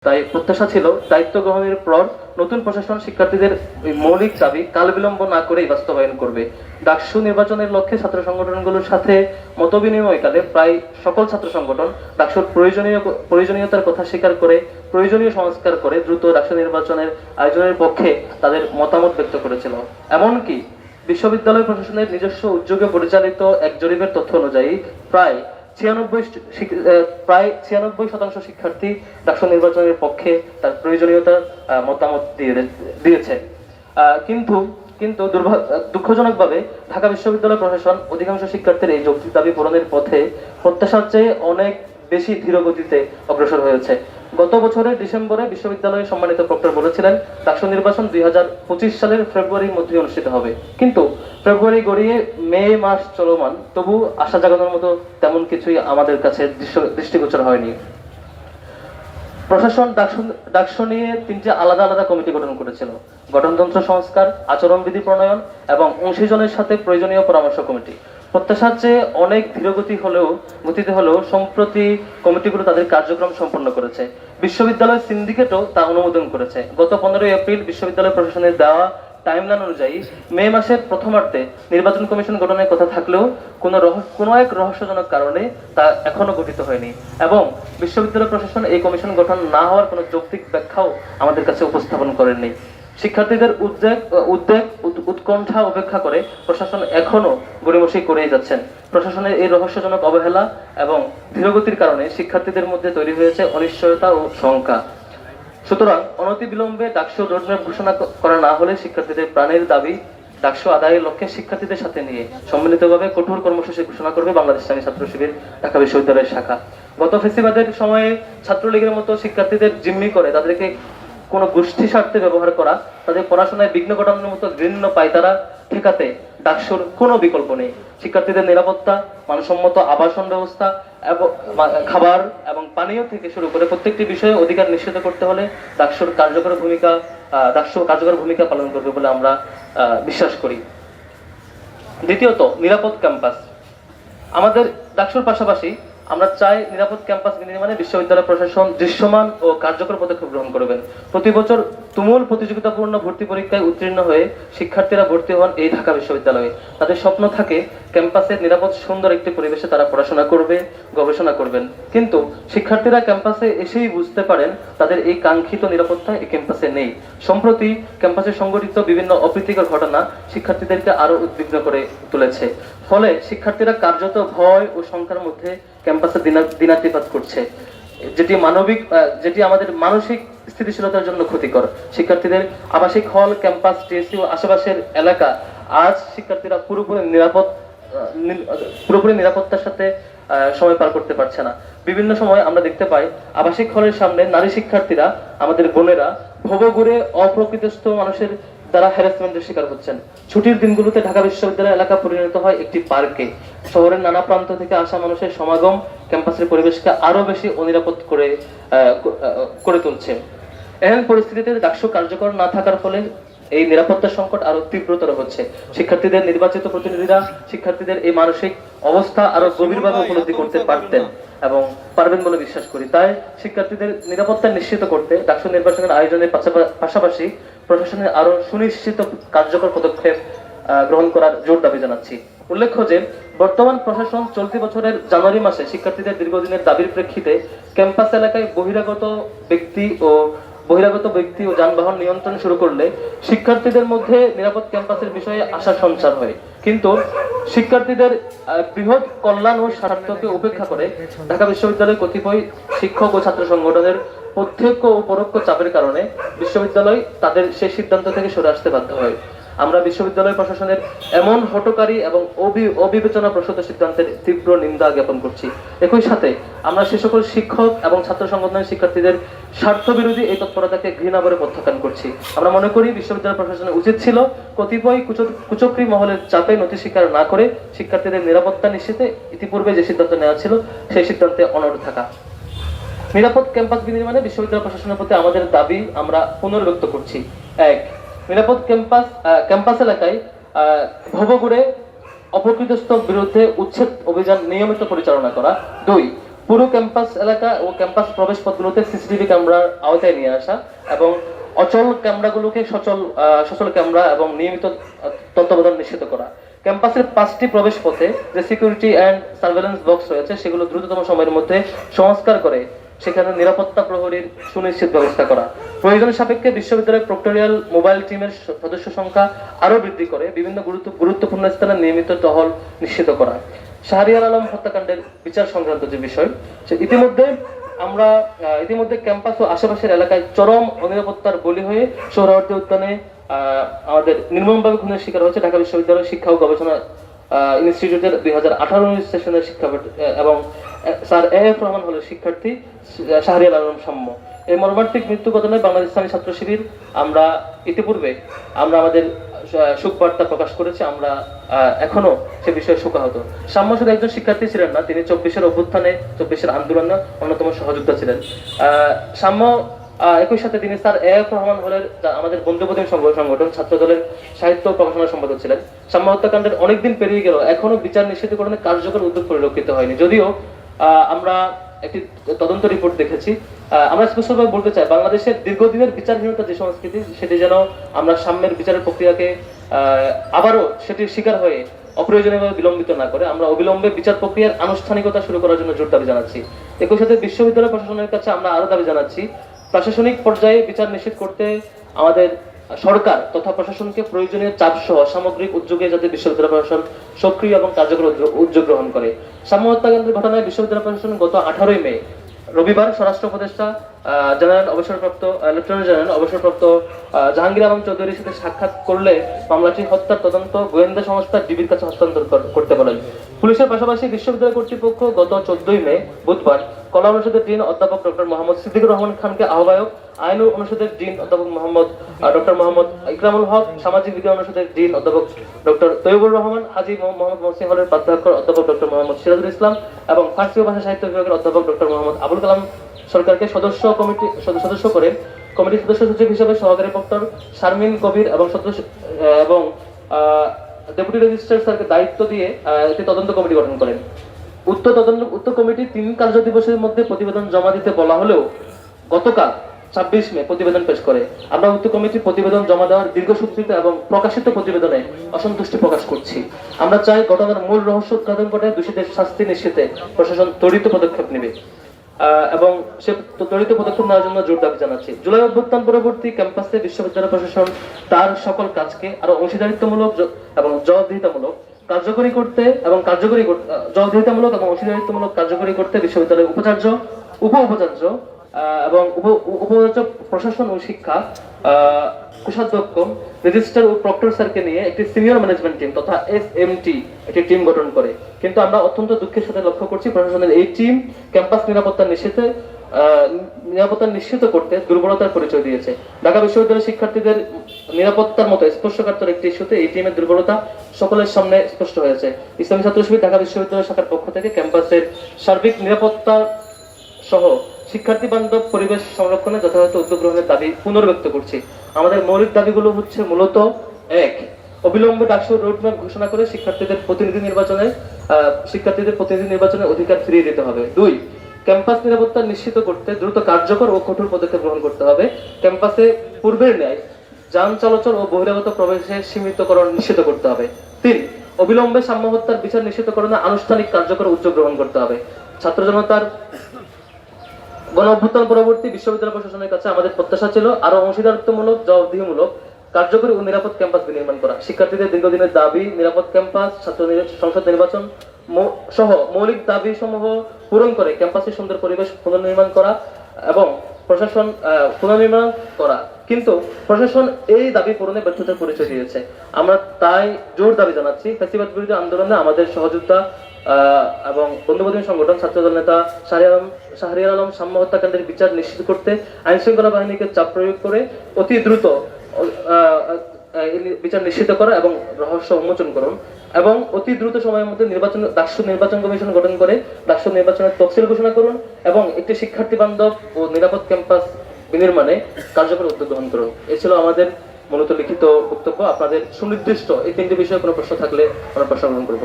তাই প্রত্যাশা ছিল দায়িত্ব গ্রহণের পর নতুন প্রশাসন শিক্ষার্থীদের মৌলিক দাবি কালবিলম্ব না করেই বাস্তবায়ন করবে। ডাকসু নির্বাচনের লক্ষ্যে ছাত্র সংগঠনগুলোর সাথে মতবিনিময়কালে প্রায় সকল ছাত্র সংগঠন ডাকসুর প্রয়োজনীয়তার কথা স্বীকার করে প্রয়োজনীয় সংস্কার করে দ্রুত ডাকসু নির্বাচনের আয়োজনের পক্ষে তাদের মতামত ব্যক্ত করেছিল। এমনকি বিশ্ববিদ্যালয় প্রশাসনের নিজস্ব উদ্যোগে পরিচালিত এক জরিপের তথ্য অনুযায়ী প্রায় 96% শিক্ষার্থী ডাকসু নির্বাচনের পক্ষে তার প্রয়োজনীয়তার মতামত দিয়েছে। কিন্তু কিন্তু দুঃখজনকভাবে ঢাকা বিশ্ববিদ্যালয় প্রশাসন অধিকাংশ শিক্ষার্থীর এই যৌক্তিক দাবি পূরণের পথে প্রত্যাশার চেয়ে অনেক বেশি ধীর গতিতে অগ্রসর হয়েছে। গত বছরের ডিসেম্বরে বিশ্ববিদ্যালয়ের সম্মানিত প্রক্টর বলেছিলেন ডাকসু নির্বাচন 2025 সালের ফেব্রুয়ারির মধ্যে অনুষ্ঠিত হবে, কিন্তু ফেব্রুয়ারি গড়িয়ে মে মাস চলমান, তবু আশা জাগানোর মতো তেমন কিছুই আমাদের কাছে দৃষ্টিগোচর হয়নি। প্রশাসন ডাকসু নিয়ে 3টি আলাদা আলাদা কমিটি গঠন করেছিল: গঠনতন্ত্র সংস্কার, আচরণবিধি প্রণয়ন এবং অংশীজনের সাথে প্রয়োজনীয় পরামর্শ কমিটি। প্রত্যাশার চেয়ে অনেক গতিতে হলেও সম্প্রতি কমিটিগুলো তাদের কার্যক্রম সম্পন্ন করেছে। বিশ্ববিদ্যালয় সিন্ডিকেটও তা অনুমোদন করেছে। গত 15 এপ্রিল বিশ্ববিদ্যালয় প্রশাসনের দেওয়া টাইমলাইন অনুযায়ী মে মাসের প্রথমার্ধে নির্বাচন কমিশন গঠনের কথা থাকলেও কোনো এক রহস্যজনক কারণে তা এখনো গঠিত হয়নি, এবং বিশ্ববিদ্যালয় প্রশাসন এই কমিশন গঠন না হওয়ার কোনো যৌক্তিক ব্যাখ্যাও আমাদের কাছে উপস্থাপন করেননি। শিক্ষার্থীদের উৎকণ্ঠা উপেক্ষা করে প্রশাসন এখনো গড়িমসি করেই যাচ্ছেন। প্রশাসনের এই রহস্যজনক অবহেলা এবং ধীরগতির কারণে শিক্ষার্থীদের মধ্যে তৈরি হয়েছে অনিশ্চয়তা ও শঙ্কা। সুতরাং অনতিবিলম্বে ডাকসু রোডম্যাপ ঘোষণা করা না হলে শিক্ষার্থীদের প্রাণের দাবি ডাকসু আদায়ের লক্ষ্যে শিক্ষার্থীদের সাথে নিয়ে সম্মিলিতভাবে কঠোর কর্মসূচি ঘোষণা করবে বাংলাদেশ ইসলামী ছাত্র শিবির ঢাকা বিশ্ববিদ্যালয়ের শাখা। গত ফেসিবাদের সময়ে ছাত্রলীগের মতো শিক্ষার্থীদের জিম্মি করে তাদেরকে কোনো গোষ্ঠী স্বার্থে ব্যবহার করা, তাদের পড়াশোনায় বিঘ্ন ঘটানোর মতো ঘৃণ্য পায়তারা ঠেকাতে ডাকসুর কোনো বিকল্প নেই। শিক্ষার্থীদের নিরাপত্তা, মানসম্মত আবাসন ব্যবস্থা এবং খাবার এবং পানীয় থেকে শুরু করে প্রত্যেকটি বিষয়ে অধিকার নিশ্চিত করতে হলে ডাকসু কার্যকর ভূমিকা পালন করবে বলে আমরা বিশ্বাস করি। দ্বিতীয়ত, নিরাপদ ক্যাম্পাস। আমাদের ডাকসুর পাশাপাশি আমরা চাই নিরাপদ ক্যাম্পাস বিনির্মাণে বিশ্ববিদ্যালয় প্রশাসন দৃশ্যমান ও কার্যকর পদক্ষেপ গ্রহণ করবেন। প্রতি বছর তুমুল প্রতিযোগিতাপূর্ণ ভর্তি পরীক্ষায় উত্তীর্ণ হয়ে শিক্ষার্থীরা ভর্তি হন এই ঢাকা বিশ্ববিদ্যালয়ে। তাদের স্বপ্ন থাকে ক্যাম্পাসের নিরাপদ সুন্দর একটি পরিবেশে তারা পড়াশোনা করবে, গবেষণা করবেন। কিন্তু শিক্ষার্থীরা ক্যাম্পাসে এসেই বুঝতে পারেন তাদের এই কাঙ্ক্ষিত নিরাপত্তা এই ক্যাম্পাসে নেই। সম্প্রতি ক্যাম্পাসে সংঘটিত বিভিন্ন অপ্রীতিকর ঘটনা শিক্ষার্থীদেরকে আরো উদ্বিগ্ন করে তুলেছে। ফলে শিক্ষার্থীরা কার্যত ভয় ও শঙ্কার মধ্যে ক্যাম্পাসে দিনাতিপাত করছে, যেটি আমাদের মানসিক স্থিতিশীলতার জন্য ক্ষতিকর। শিক্ষার্থীদের আবাসিক হল, ক্যাম্পাস, টিএসসি ও আশেপাশের এলাকা আজ শিক্ষার্থীরা পুরোপুরি নিরাপত্তার সাথে সময় পার করতে পারছে না। বিভিন্ন সময় আমরা দেখতে পাই আবাসিক হলের সামনে নারী শিক্ষার্থীরা, আমাদের বোনেরা ভবঘুরে অপ্রকৃতিস্থ মানুষের দ্বারা হ্যারাসমেন্টের শিকার হচ্ছেন। ছুটির দিনগুলোতে ঢাকা বিশ্ববিদ্যালয় এলাকা পরিণত হয় একটি পার্কে। শহরের নানা প্রান্ত থেকে আসা মানুষের সমাগম ক্যাম্পাসের পরিবেশকে আরো বেশি অনিরাপদ করে তুলছে। এমন পরিস্থিতিতে ডাকসু কার্যকর না থাকার ফলে এই নিরাপত্তা সংকট আরো তীব্রতর হচ্ছে। শিক্ষার্থীদের নির্বাচিত প্রতিনিধিরা শিক্ষার্থীদের এই মানসিক অবস্থা আরো গভীরভাবে উপলব্ধি করতে পারবেন বলে বিশ্বাস করি। তাই শিক্ষার্থীদের নিরাপত্তা নিশ্চিত করতে ডাকসু নির্বাচনের আয়োজনের পাশাপাশি প্রশাসনের আরো সুনিশ্চিত কার্যকর পদক্ষেপ গ্রহণ করার জোর দাবি জানাচ্ছি। উল্লেখ্য যে বর্তমান প্রশাসন চলতি বছরের জানুয়ারি মাসে শিক্ষার্থীদের দীর্ঘদিনের দাবির প্রেক্ষিতে ক্যাম্পাস এলাকায় বহিরাগত ব্যক্তি ও যানবাহন নিয়ন্ত্রণ শুরু করলে শিক্ষার্থীদের মধ্যে নিরাপদ ক্যাম্পাসের বিষয়ে আশা সঞ্চার হয়। কিন্তু শিক্ষার্থীদের বৃহৎ কল্যাণ ও স্বার্থকে উপেক্ষা করে ঢাকা বিশ্ববিদ্যালয় কতিপয় শিক্ষক ও ছাত্র সংগঠনের প্রত্যক্ষ ও পরোক্ষ চাপের কারণে বিশ্ববিদ্যালয় তাদের সেই সিদ্ধান্ত থেকে সরে আসতে বাধ্য হয়। আমরা বিশ্ববিদ্যালয় প্রশাসনের এমন হঠকারী এবং অবিবেচনা প্রসূত সিদ্ধান্তের তীব্র নিন্দা জ্ঞাপন করছি। একই সাথে আমরা সে সকল শিক্ষক এবং ছাত্র সংগঠনের শিক্ষার্থীদের স্বার্থ বিরোধী এই তৎপরতাকে ঘৃণা করে প্রত্যাখ্যান করছি। আমরা মনে করি বিশ্ববিদ্যালয় প্রশাসনের উচিত ছিল কতিপয় কুচক্রী মহলের চাপে নথি স্বীকার না করে শিক্ষার্থীদের নিরাপত্তা নিশ্চিতে ইতিপূর্বে যে সিদ্ধান্ত নেওয়া ছিল সেই সিদ্ধান্তে অনড় থাকা। নিরাপদ ক্যাম্পাস বিনির্মাণে বিশ্ববিদ্যালয় প্রশাসনের প্রতি আমাদের দাবি আমরা পুনর্ব্যক্ত করছি। 1. নিরাপদ ক্যাম্পাস এলাকায় ভবঘুরে অপ্রকৃতস্থ বিরুদ্ধে উচ্ছেদ অভিযান নিয়মিত পরিচালনা করা। 2. পুরো ক্যাম্পাস এলাকা ও ক্যাম্পাস প্রবেশ পথগুলোতে সিসিটিভি ক্যামেরার আওতায় নিয়ে আসা এবং অচল ক্যামেরাগুলোকে সচল ক্যামেরা এবং নিয়মিত তত্ত্বাবধান নিশ্চিত করা। ক্যাম্পাসের 5টি প্রবেশ পথে যে সিকিউরিটি অ্যান্ড সার্ভেলেন্স বক্স রয়েছে সেগুলো দ্রুততম সময়ের মধ্যে সংস্কার করে সেখানে নিরাপত্তা প্রহরীর সুনিশ্চিত ব্যবস্থা করা। প্রয়োজন সাপেক্ষে বিশ্ববিদ্যালয়ের প্রক্টোরিয়াল মোবাইল টিমের সদস্য সংখ্যা আরো বৃদ্ধি করে বিভিন্ন গুরুত্বপূর্ণ স্থানে নিয়মিত টহল নিশ্চিত করা। শাহরিয়ার আলম হত্যাকাণ্ডের বিচার সংক্রান্ত যে বিষয়, ইতিমধ্যে ক্যাম্পাস ও আশেপাশের এলাকায় চরম অনিরাপত্তার বলি হয়ে সোহরাওয়ার্দী উদ্যানে আমাদের নির্মমভাবে খুনের শিকার হয়েছে ঢাকা বিশ্ববিদ্যালয়ের শিক্ষা ও গবেষণা ইনস্টিটিউটের 2018 সেশনের শিক্ষার্থী এবং স্যার এফ রহমান হলের শিক্ষার্থী শাহরিয়ার আলম সাম্য। এই মর্মান্তিক মৃত্যু ঘটনায় বাংলাদেশ ইসলামী ছাত্র শিবির ইতিপূর্বে আমাদের শোক বার্তা প্রকাশ করেছি। আমরা এখনো সে বিষয়ে শোকাহত। সাম্য শুধু একজন শিক্ষার্থী ছিলেন না, তিনি 24-এর অভ্যুত্থানে 24-এর আন্দোলনে অন্যতম সহযোদ্ধা ছিলেন। সাম্য একই সাথে তিনি স্যার এফ রহমান হলের আমাদের বন্ধুপ্রতিম সংগঠন ছাত্র দলের সাহিত্য প্রকাশনা সম্পাদক ছিলেন। সাম্য হত্যাকাণ্ডের অনেকদিন পেরিয়ে গেল, এখনো বিচার নিশ্চিতকরণে কার্যকর উদ্যোগ পরিলক্ষিত হয়নি। যদিও আমরা একটি তদন্ত রিপোর্ট দেখেছি। আমরা স্পষ্টভাবে বলতে চাই, বাংলাদেশের দীর্ঘদিনের বিচারহীনতা যে সংস্কৃতি, সেটি যেন আমরা সাম্যের বিচারের প্রক্রিয়াকে আবারও সেটির শিকার হয়ে অপ্রয়োজনীয়ভাবে বিলম্বিত না করে আমরা অবিলম্বে বিচার প্রক্রিয়ার আনুষ্ঠানিকতা শুরু করার জন্য জোর দাবি জানাচ্ছি। একই সাথে বিশ্ববিদ্যালয় প্রশাসনের কাছে আমরা আরো দাবি জানাচ্ছি, প্রশাসনিক পর্যায়ে বিচার নিশ্চিত করতে আমাদের সরকার তথা প্রশাসনকে প্রয়োজনীয় চাপ সহ সামগ্রিক উদ্যোগে যাতে বিশ্ববিদ্যালয় প্রশাসন সক্রিয় এবং কার্যকর উদ্যোগ গ্রহণ করে। সাম্য হত্যাকাণ্ডের ঘটনায় বিশ্ববিদ্যালয় প্রশাসন গত 18 মে রবিবার স্বরাষ্ট্র উপদেষ্টা লেফটেন্যান্ট জেনারেল অবসরপ্রাপ্ত জাহাঙ্গীর আলম চৌধুরীর সাথে সাক্ষাৎ করলে মামলাটি হত্যার তদন্ত গোয়েন্দা সংস্থা ডিবির কাছে হস্তান্তর করতে বলেন। পুলিশের পাশাপাশি বিশ্ববিদ্যালয় কর্তৃপক্ষ গত 14 মে বুধবার কলা অনুষদের ডিন অধ্যাপক ডক্টর মোহাম্মদ সিদ্দিকুর রহমান খানকে আহ্বায়ক, আইন অনুষদের ডিন অধ্যাপক ডক্টর মোহাম্মদ ইকরামুল হক, সামাজিক বিজ্ঞান অনুষদের ডিন অধ্যাপক ডক্টর তৈয়বুর রহমান, হাজী মোহাম্মদ মহসিন হলের প্রাধ্যাপক অধ্যাপক ডক্টর মোহাম্মদ সিরাজুল ইসলাম এবং ফার্সি ও ভাষা সাহিত্য বিভাগের অধ্যাপক ডক্টর মোহাম্মদ আবুল কালাম সরকারকে সদস্য করে কমিটির সদস্য সচিব হিসেবে সহকারী প্রক্টর শারমিন কবির এবং ডেপুটি রেজিস্ট্রার স্যারকে দায়িত্ব দিয়ে একটি তদন্ত কমিটি গঠন করেন। উক্ত কমিটি 3 কার্য দিবসের মধ্যে প্রতিবেদন জমা দিতে বলা হলেও গতকাল 26 মে প্রতিবেদন পেশ করে। আমরা উক্ত কমিটির প্রতিবেদন জমা দেওয়ার দীর্ঘসূত্রিত এবং প্রকাশিত প্রতিবেদনে অসন্তুষ্টি প্রকাশ করছি। আমরা চাই ঘটনার মূল রহস্য উদ্ঘাটন করে দোষীদের শাস্তি নিশ্চিতে প্রশাসন ত্বরিত পদক্ষেপ নেবে এবং সে ত্বরিত পদক্ষেপ নেওয়ার জন্য জোর দাবি জানাচ্ছি। জুলাই অভ্যুত্থান পরবর্তী ক্যাম্পাসে বিশ্ববিদ্যালয় প্রশাসন তার সকল কাজকে আরো অংশীদারিত্বমূলক এবং জবাবদিহিতামূলক কার্যকরী করতে বিশ্ববিদ্যালয়ের উপাচার্য, উপ-উপাচার্য এবং উপ-উপাচার্য প্রশাসন ও শিক্ষা কোষাধ্যক্ষ, রেজিস্ট্রার ও প্রক্টর স্যারকে নিয়ে একটি সিনিয়র ম্যানেজমেন্ট টিম তথা এসএমটি একটি টিম গঠন করে। কিন্তু আমরা অত্যন্ত দুঃখের সাথে লক্ষ্য করছি, প্রশাসনের এই টিম ক্যাম্পাস নিরাপত্তা নিশ্চিত করতে দুর্বলতার পরিচয় দিয়েছে। ঢাকা বিশ্ববিদ্যালয়ের শিক্ষার্থীদের নিরাপত্তার মতো স্পর্শকাতর একটি ইস্যুতে এই টিমের দুর্বলতা সকলের সামনে স্পষ্ট হয়েছে। ইসলামী ছাত্র শিবির ঢাকা বিশ্ববিদ্যালয় শাখার পক্ষ থেকে ক্যাম্পাসের সার্বিক নিরাপত্তা সহ শিক্ষার্থী বান্ধব পরিবেশ সংরক্ষণে যথাযথ উদ্যোগ গ্রহণের দাবি পুনর্ব্যক্ত করছি। আমাদের মৌলিক দাবিগুলো হচ্ছে মূলত: 1. অবিলম্বে ডাকসুর রোডম্যাপ ঘোষণা করে শিক্ষার্থীদের প্রতিনিধি নির্বাচনের অধিকার ফিরিয়ে দিতে হবে। 2. ক্যাম্পাস নিরাপত্তা নিশ্চিত করতে দ্রুত কার্যকর ও কঠোর পদক্ষেপ গ্রহণ করতে হবে। ক্যাম্পাসে পূর্বের ন্যায় যান চলাচল ও বহিরাগত প্রবেশের সীমিতকরণ নিশ্চিত করতে হবে। 3. অবিলম্বে সাম্য হত্যার বিচার নিশ্চিতকরণে আনুষ্ঠানিক কার্যকর উদ্যোগ গ্রহণ করতে হবে। ছাত্র জনতার গণ অভ্যুত্থান পরবর্তী বিশ্ববিদ্যালয় প্রশাসনের কাছে আমাদের প্রত্যাশা ছিল আরো অংশীদারিত্বমূলক, জবাবদিহিমূলক, কার্যকরী ও নিরাপদ ক্যাম্পাস বিনির্মাণ করা। শিক্ষার্থীদের দীর্ঘদিনের দাবি নিরাপদ ক্যাম্পাস, ছাত্র সংসদ নির্বাচন সহ মৌলিক দাবি সমূহ পূরণ করে ক্যাম্পাসে সুন্দর পরিবেশ পুনর্নির্মাণ করা এবং কিন্তু প্রশাসন এই দাবি পূরণে ব্যর্থতার পরিচয় দিয়েছে। আমরা তাই জোর দাবি জানাচ্ছি, ফ্যাসিবাদ বিরোধী আন্দোলনে আমাদের সহযোদ্ধা এবং বন্ধুপ্রতিম সংগঠন ছাত্রদল নেতা শাহরিয়ার আলম সাম্য হত্যাকাণ্ডের বিচার নিশ্চিত করতে আইন শৃঙ্খলা বাহিনীকে চাপ প্রয়োগ করে অতি দ্রুত বিচার নিশ্চিত করা এবং রহস্য উন্মোচন করুন এবং অতি দ্রুত সময়ের মধ্যে ডাকসু নির্বাচন কমিশন গঠন করে ডাকসু নির্বাচনের তফসিল ঘোষণা করুন এবং একটি শিক্ষার্থী বান্ধব ও নিরাপদ ক্যাম্পাস বিনির্মাণে কার্যকর উদ্যোগ গ্রহণ করুন। এ ছিল আমাদের মূলত লিখিত বক্তব্য। আপনাদের সুনির্দিষ্ট এই 3টি বিষয়ে কোনো প্রশ্ন থাকলে আমরা প্রশ্ন গ্রহণ করব।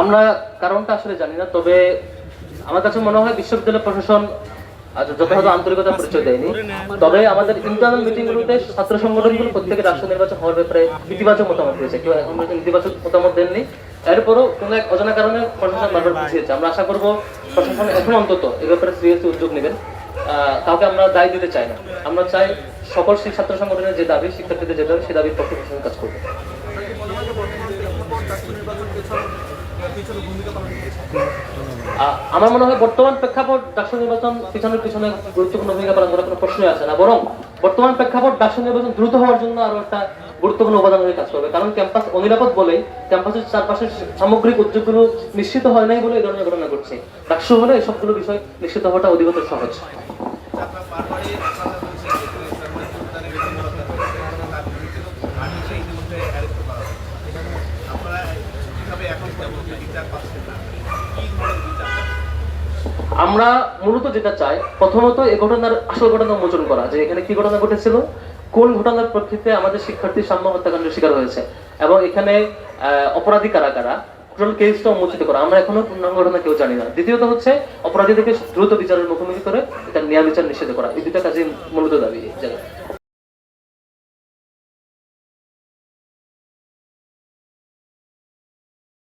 আমরা কারণটা আসলে জানি না, তবে আমার কাছে মনে হয় বিশ্ববিদ্যালয় প্রশাসন যথাযথ আন্তরিকতার পরিচয় দেয়নি। তবে আমাদের ইন্টারনাল মিটিং গুলোতে ছাত্র সংগঠনগুলো প্রত্যেকের রাষ্ট্র নির্বাচন হওয়ার ব্যাপারে ইতিবাচক মতামত দিয়েছে, কেউ এখন পর্যন্ত ইতিবাচক মতামত দেননি। এরপরও কোনো এক অজানা কারণে প্রশাসন বারবার পিছিয়েছে। আমরা আশা করবো প্রশাসন এখন অন্তত এ ব্যাপারে সিরিয়াসলি উদ্যোগ নেবেন। কাউকে আমরা দায় দিতে চাই না, আমরা চাই সকল ছাত্র সংগঠনের যে দাবি, শিক্ষার্থীদের যে দাবি, সে দাবির পক্ষে প্রশাসন কাজ করবে। আমার মনে হয় বর্তমান প্রেক্ষাপট ডাকসু নির্বাচন পিছনে গুরুত্বপূর্ণ ভূমিকা পালন করার কোনো প্রশ্নই আসে না, বরং বর্তমান প্রেক্ষাপট ডাকসু নির্বাচন দ্রুত হওয়ার জন্য আরো একটা গুরুত্বপূর্ণ উপাদান হয়ে কাজ করবে। কারণ ক্যাম্পাস অনিরাপদ বলেই ক্যাম্পাসের চারপাশের সামগ্রিক উদ্যোগগুলো নিশ্চিত হয় নাই বলে এই ধরনের ঘটনা ঘটছে। ডাকসু হলে এই সবগুলো বিষয় নিশ্চিত হওয়াটা অধিকতর সহজ। আমরা মূলত যেটা চাই, প্রথমত এই ঘটনার আসল ঘটনা উন্মোচন করা, যে এখানে কি ঘটনা ঘটেছিল, কোন ঘটনার প্রেক্ষিতে আমাদের শিক্ষার্থী সাম্য হত্যাকাণ্ডের শিকার হয়েছে, এবং এখানে অপরাধী কারা কারা, টোটাল কেসটা উন্মোচিত করা। আমরা এখনো পূর্ণাঙ্গ ঘটনা কেউ জানি না। দ্বিতীয়ত হচ্ছে অপরাধীদেরকে দ্রুত বিচারের মুখোমুখি করে এটা ন্যায় বিচার নিশ্চিত করা। এই দুটা কাজে মূলত দাবি।